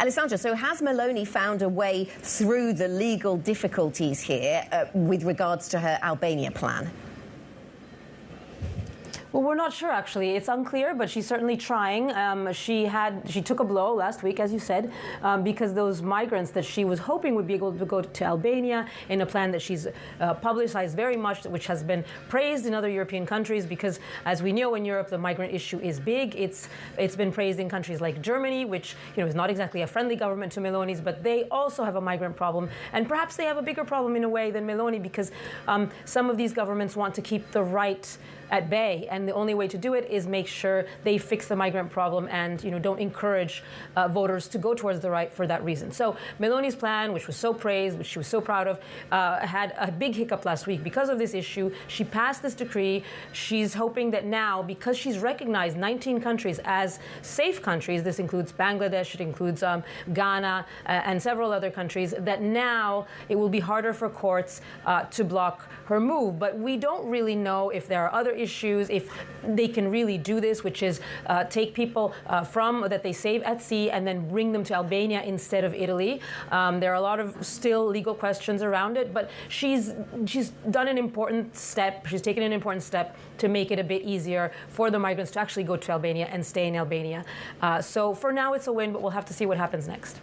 Alessandra, so has Meloni found a way through the legal difficulties here with regards to her Albania plan? Well, we're not sure, actually. It's unclear, but she's certainly trying. She took a blow last week, as you said, because those migrants that she was hoping would be able to go to Albania in a plan that she's publicized very much, which has been praised in other European countries, because as we know in Europe, the migrant issue is big. It's been praised in countries like Germany, which is not exactly a friendly government to Meloni's, but they also have a migrant problem. And perhaps they have a bigger problem in a way than Meloni, because some of these governments want to keep the right at bay, and the only way to do it is make sure they fix the migrant problem and don't encourage voters to go towards the right for that reason. So Meloni's plan, which was so praised, which she was so proud of, had a big hiccup last week because of this issue. She passed this decree. She's hoping that now, because she's recognized 19 countries as safe countries, this includes Bangladesh, it includes Ghana and several other countries, that now it will be harder for courts to block her move. But we don't really know if there are other issues, if they can really do this, which is take people that they save at sea and then bring them to Albania instead of Italy. There are a lot of still legal questions around it, but she's done an important step. She's taken an important step to make it a bit easier for the migrants to actually go to Albania and stay in Albania. So for now, it's a win, but we'll have to see what happens next.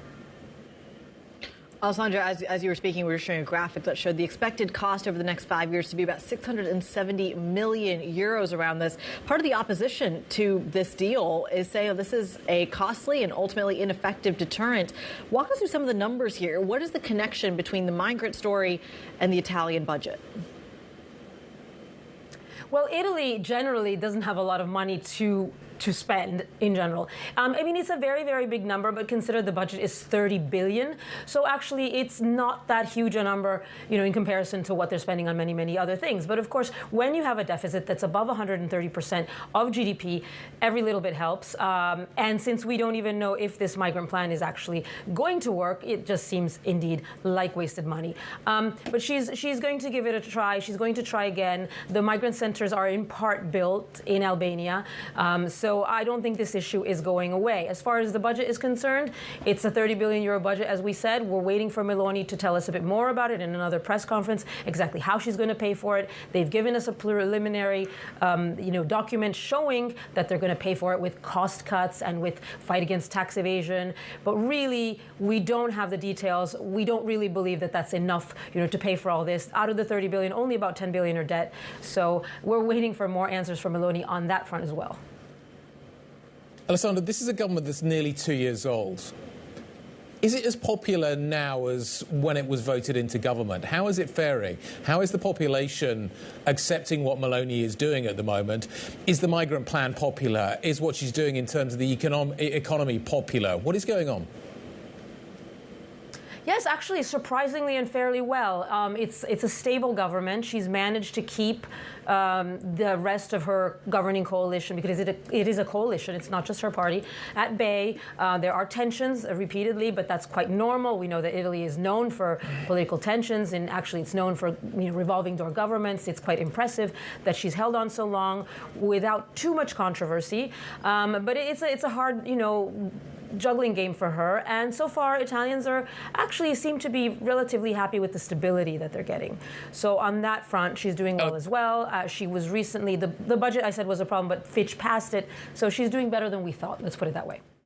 Alessandra, as you were speaking, we were showing a graphic that showed the expected cost over the next 5 years to be about 670 million euros around this. Part of the opposition to this deal is saying this is a costly and ultimately ineffective deterrent. Walk us through some of the numbers here. What is the connection between the migrant story and the Italian budget? Well, Italy generally doesn't have a lot of money to spend in general. I mean, it's a very, very big number, but consider the budget is 30 billion. So actually, it's not that huge a number, in comparison to what they're spending on many, many other things. But of course, when you have a deficit that's above 130% of GDP, every little bit helps. And since we don't even know if this migrant plan is actually going to work, it just seems indeed like wasted money. But she's going to give it a try. She's going to try again. The migrant centers are in part built in Albania. So I don't think this issue is going away. As far as the budget is concerned, it's a 30 billion euro budget, as we said. We're waiting for Meloni to tell us a bit more about it in another press conference, exactly how she's going to pay for it. They've given us a preliminary, document showing that they're going to pay for it with cost cuts and with fight against tax evasion. But really, we don't have the details. We don't really believe that that's enough, to pay for all this. Out of the 30 billion, only about 10 billion are debt. So we're waiting for more answers from Meloni on that front as well. Alessandra, this is a government that's nearly 2 years old. Is it as popular now as when it was voted into government? How is it faring? How is the population accepting what Meloni is doing at the moment? Is the migrant plan popular? Is what she's doing in terms of the economy popular? What is going on? Yes, actually, surprisingly and fairly well. It's a stable government. She's managed to keep the rest of her governing coalition, because it is a coalition. It's not just her party, at bay. There are tensions repeatedly, but that's quite normal. We know that Italy is known for political tensions, and actually it's known for revolving door governments. It's quite impressive that she's held on so long without too much controversy. But it's a hard, juggling game for her, and so far Italians actually seem to be relatively happy with the stability that they're getting. So on that front, she's doing well as well. She was recently, the budget I said was a problem, but Fitch passed it, so she's doing better than we thought. Let's put it that way.